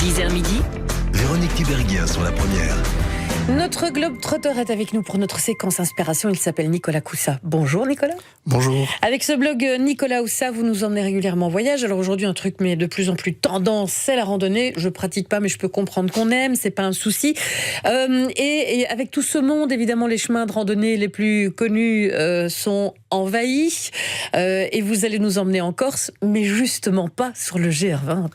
10h midi. Véronique Tiberghien sur la première. Notre globe-trotteur est avec nous pour notre séquence inspiration. Il s'appelle Nicolas Coussa. Bonjour Nicolas. Bonjour. Avec ce blog Nicolas Coussa, vous nous emmenez régulièrement en voyage. Alors aujourd'hui, un truc mais de plus en plus tendance, c'est la randonnée. Je pratique pas, mais je peux comprendre qu'on aime, c'est pas un souci. Et avec tout ce monde, évidemment, les chemins de randonnée les plus connus sont envahis. Et vous allez nous emmener en Corse, mais justement pas sur le GR20.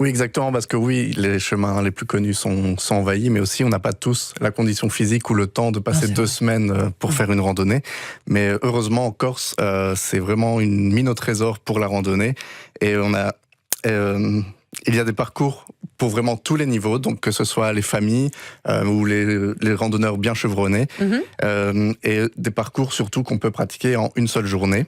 Oui, exactement, parce que oui, les chemins les plus connus sont envahis, mais aussi on n'a pas tous la condition physique ou le temps de passer 2 semaines pour faire une randonnée. Mais heureusement, en Corse, c'est vraiment une mine au trésor pour la randonnée. Et il y a des parcours pour vraiment tous les niveaux, donc que ce soit les familles ou les randonneurs bien chevronnés, et des parcours surtout qu'on peut pratiquer en une seule journée.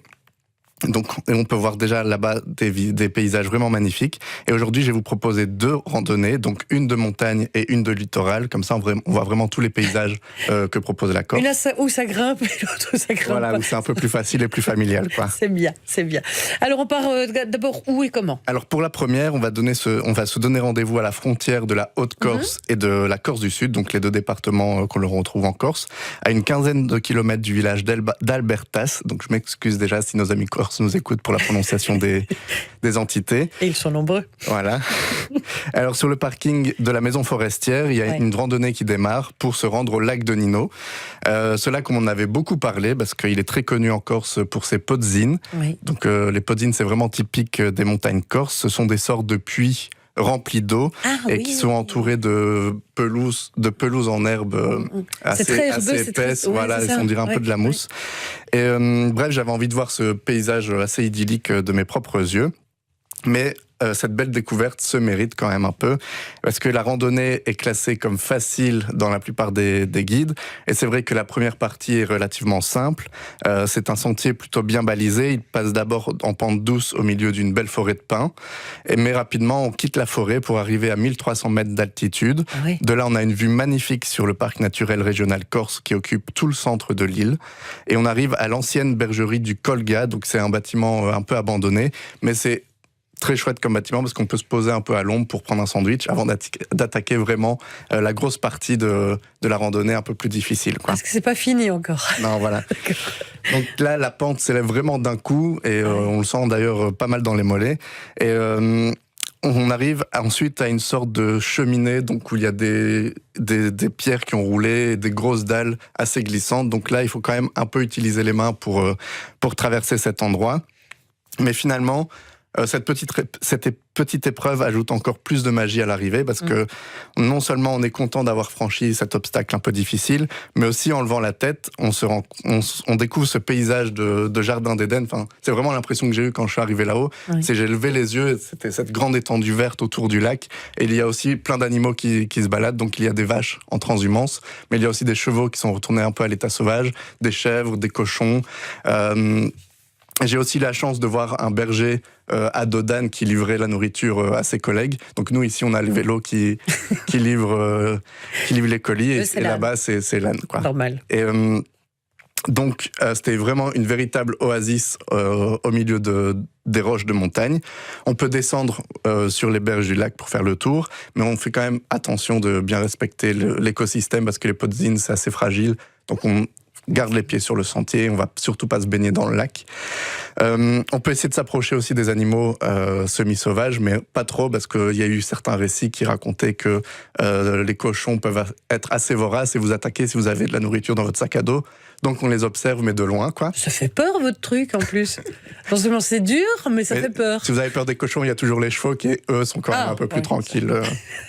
Donc, on peut voir déjà là-bas des paysages vraiment magnifiques. Et aujourd'hui, je vais vous proposer 2 randonnées, donc une de montagne et une de littoral. Comme ça, on voit vraiment tous les paysages que propose la Corse. Une là, où ça grimpe, et l'autre où ça grimpe voilà, pas. où c'est un peu plus facile et plus familial, quoi. C'est bien, c'est bien. Alors, on part d'abord où et comment ? Alors, pour la première, on va se donner rendez-vous à la frontière de la Haute-Corse et de la Corse du Sud, donc les 2 départements qu'on retrouve en Corse, à une quinzaine de kilomètres du village d'Albertas. Donc, je m'excuse déjà si nos amis corses nous écoutent pour la prononciation des entités. Et ils sont nombreux. Voilà. Alors, sur le parking de la maison forestière, il y a une randonnée qui démarre pour se rendre au lac de Nino. Ce lac, on en avait beaucoup parlé parce qu'il est très connu en Corse pour ses pozzines. Oui. Donc, les pozzines, c'est vraiment typique des montagnes corses. Ce sont des sortes de puits remplis d'eau qui sont entourés de pelouse en herbe assez épaisse. Voilà, on dirait un peu de la mousse. Et bref, j'avais envie de voir ce paysage assez idyllique de mes propres yeux. Mais cette belle découverte se mérite quand même un peu, parce que la randonnée est classée comme facile dans la plupart des guides, et c'est vrai que la première partie est relativement simple. C'est un sentier plutôt bien balisé, il passe d'abord en pente douce au milieu d'une belle forêt de pins, mais rapidement on quitte la forêt pour arriver à 1300 mètres d'altitude. De là on a une vue magnifique sur le parc naturel régional corse qui occupe tout le centre de l'île, et on arrive à l'ancienne bergerie du Colga, donc c'est un bâtiment un peu abandonné, mais c'est très chouette comme bâtiment parce qu'on peut se poser un peu à l'ombre pour prendre un sandwich avant d'attaquer vraiment la grosse partie de la randonnée un peu plus difficile, quoi. Parce que c'est pas fini encore. Non, voilà. Donc là, la pente s'élève vraiment d'un coup et on le sent d'ailleurs pas mal dans les mollets. Et on arrive ensuite à une sorte de cheminée, donc où il y a des pierres qui ont roulé, des grosses dalles assez glissantes. Donc là, il faut quand même un peu utiliser les mains pour traverser cet endroit. Mais finalement, cette petite épreuve ajoute encore plus de magie à l'arrivée parce que non seulement on est content d'avoir franchi cet obstacle un peu difficile, mais aussi en levant la tête, on découvre ce paysage de jardin d'Éden. Enfin, c'est vraiment l'impression que j'ai eue quand je suis arrivé là-haut. C'est j'ai levé les yeux, c'était cette grande étendue verte autour du lac, et il y a aussi plein d'animaux qui se baladent. Donc il y a des vaches en transhumance, mais il y a aussi des chevaux qui sont retournés un peu à l'état sauvage, des chèvres, des cochons. J'ai aussi la chance de voir un berger à Dodane qui livrait la nourriture à ses collègues. Donc nous, ici, on a le vélo qui livre les colis. Et là-bas, c'est l'âne, quoi. Normal. Et donc, c'était vraiment une véritable oasis au milieu des roches de montagne. On peut descendre sur les berges du lac pour faire le tour, mais on fait quand même attention de bien respecter l'écosystème parce que les podzines, c'est assez fragile. Donc, on garde les pieds sur le sentier, on va surtout pas se baigner dans le lac. On peut essayer de s'approcher aussi des animaux semi-sauvages, mais pas trop, parce qu'il y a eu certains récits qui racontaient que les cochons peuvent être assez voraces et vous attaquer si vous avez de la nourriture dans votre sac à dos. Donc on les observe, mais de loin, quoi. Ça fait peur, votre truc, en plus. Non seulement c'est dur, mais ça fait peur. Si vous avez peur des cochons, il y a toujours les chevaux qui, eux, sont quand même un peu plus tranquilles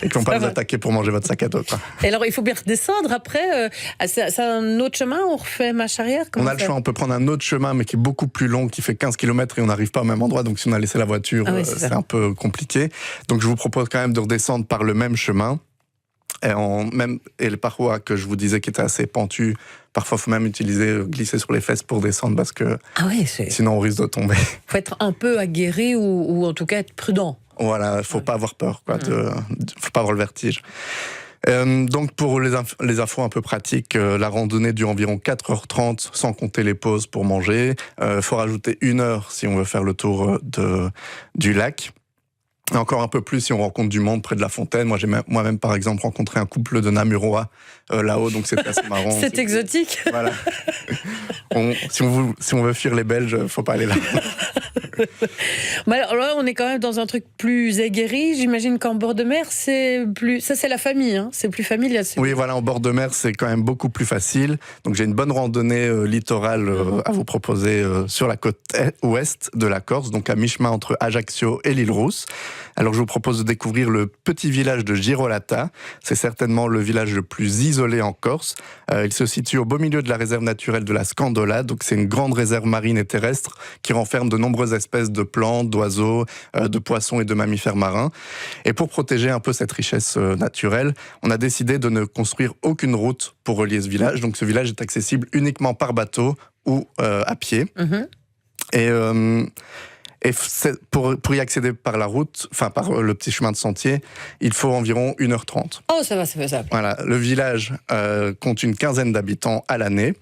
et qui ne vont pas vous attaquer pour manger votre sac à dos, quoi. Et alors, il faut bien redescendre après. C'est un autre chemin, on refait marche arrière? On a le choix, on peut prendre un autre chemin, mais qui est beaucoup plus long, qui fait 15 km et on n'arrive pas au même endroit. Donc si on a laissé la voiture, c'est un peu compliqué. Donc je vous propose quand même de redescendre par le même chemin. Et les parois que je vous disais qui étaient assez pentues, parfois il faut même glisser sur les fesses pour descendre parce que sinon on risque de tomber. Il faut être un peu aguerri ou en tout cas être prudent. Voilà, il ne faut pas avoir peur, il ne faut pas avoir le vertige. Donc pour les infos un peu pratiques, la randonnée dure environ 4h30 sans compter les pauses pour manger. Faut rajouter 1 heure si on veut faire le tour du lac. Et encore un peu plus si on rencontre du monde près de la fontaine. Moi, j'ai moi-même, par exemple, rencontré un couple de Namurois là-haut, donc c'était assez marrant. C'est exotique. Voilà. Si on veut fuir les Belges, faut pas aller là. Mais alors là, on est quand même dans un truc plus aguerri. J'imagine qu'en bord de mer, c'est plus... Ça, c'est la famille, hein. C'est plus familial. Oui, voilà, en bord de mer, c'est quand même beaucoup plus facile. Donc j'ai une bonne randonnée littorale à vous proposer sur la côte ouest de la Corse, donc à mi-chemin entre Ajaccio et l'île Rousse. Alors je vous propose de découvrir le petit village de Girolata. C'est certainement le village le plus isolé en Corse. Il se situe au beau milieu de la réserve naturelle de la Scandola. Donc c'est une grande réserve marine et terrestre qui renferme de nombreuses espèces de plantes, d'oiseaux, de poissons et de mammifères marins. Et pour protéger un peu cette richesse naturelle, on a décidé de ne construire aucune route pour relier ce village. Donc ce village est accessible uniquement par bateau ou à pied. Et pour y accéder par la route, enfin par le petit chemin de sentier, il faut environ 1h30. Oh, ça va, c'est faisable. Voilà, le village compte une quinzaine d'habitants à l'année.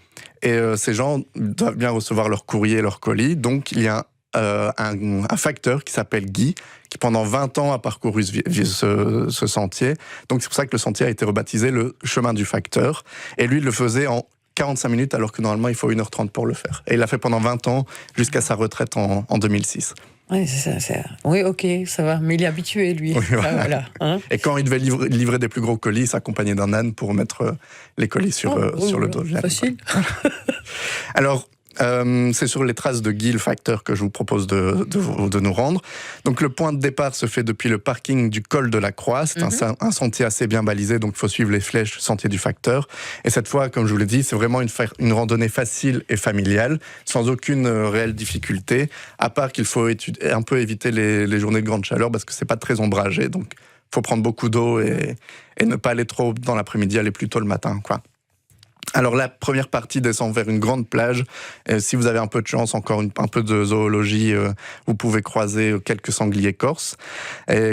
Et ces gens doivent bien recevoir leur courrier, leur colis. Donc il y a un facteur qui s'appelle Guy, qui pendant 20 ans a parcouru ce sentier. Donc c'est pour ça que le sentier a été rebaptisé le chemin du facteur. Et lui, il le faisait en 45 minutes, alors que normalement, il faut 1h30 pour le faire. Et il l'a fait pendant 20 ans, jusqu'à sa retraite en 2006. Oui, c'est ça. Oui, ok, ça va. Mais il est habitué, lui. Oui, voilà. Voilà, hein. Et quand il devait livrer des plus gros colis, il s'accompagnait d'un âne pour mettre les colis sur le dos. Facile. Alors, c'est sur les traces de Guy, le facteur, que je vous propose de nous rendre. Donc le point de départ se fait depuis le parking du col de la Croix. C'est un sentier assez bien balisé, donc il faut suivre les flèches sentier du facteur. Et cette fois, comme je vous l'ai dit, c'est vraiment une randonnée facile et familiale, sans aucune réelle difficulté, à part qu'il faut un peu éviter les journées de grande chaleur, parce que c'est pas très ombragé, donc il faut prendre beaucoup d'eau et ne pas aller trop dans l'après-midi, aller plus tôt le matin, quoi. Alors la première partie descend vers une grande plage. Si vous avez un peu de chance, encore un peu de zoologie, vous pouvez croiser quelques sangliers corses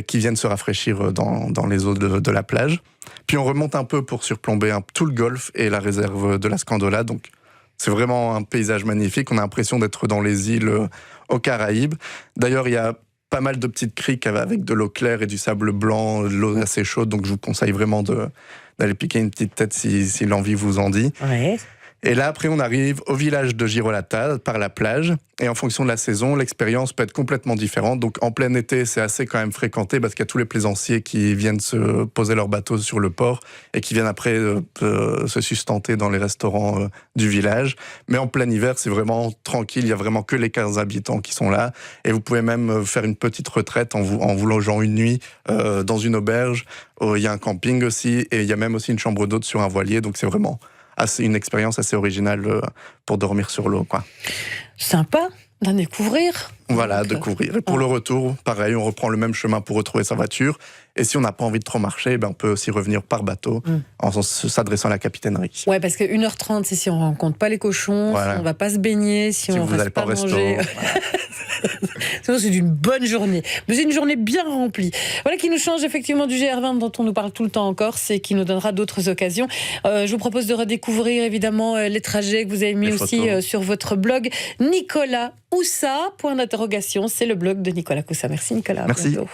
qui viennent se rafraîchir dans les eaux de la plage. Puis on remonte un peu pour surplomber tout le golfe et la réserve de la Scandola. Donc c'est vraiment un paysage magnifique. On a l'impression d'être dans les îles aux Caraïbes. D'ailleurs, il y a pas mal de petites criques avec de l'eau claire et du sable blanc, de l'eau assez chaude. Donc je vous conseille vraiment d'aller piquer une petite tête si l'envie vous en dit. Ouais. Et là, après, on arrive au village de Girolata, par la plage. Et en fonction de la saison, l'expérience peut être complètement différente. Donc, en plein été, c'est assez quand même fréquenté parce qu'il y a tous les plaisanciers qui viennent se poser leur bateau sur le port et qui viennent après se sustenter dans les restaurants du village. Mais en plein hiver, c'est vraiment tranquille. Il y a vraiment que les 15 habitants qui sont là. Et vous pouvez même faire une petite retraite en vous logeant une nuit dans une auberge. Il y a un camping aussi. Et il y a même aussi une chambre d'hôte sur un voilier. Donc, c'est vraiment une expérience assez originale pour dormir sur l'eau, quoi. Sympa d'en découvrir. Voilà, découvrir. Et pour le retour, pareil, on reprend le même chemin pour retrouver sa voiture. Et si on n'a pas envie de trop marcher, on peut aussi revenir par bateau en s'adressant à la capitainerie. Ouais, parce que 1h30, c'est si on rencontre pas les cochons, voilà. Si on va pas se baigner, si on vous reste n'allez pas au resto. manger. Sinon, c'est une bonne journée. Mais c'est une journée bien remplie. Voilà qui nous change effectivement du GR20 dont on nous parle tout le temps en Corse et qui nous donnera d'autres occasions. Je vous propose de redécouvrir évidemment les trajets que vous avez mis aussi sur votre blog. Nicolas Coussa, point d'interrogation, c'est le blog de Nicolas Coussa. Merci Nicolas. Merci. À bientôt.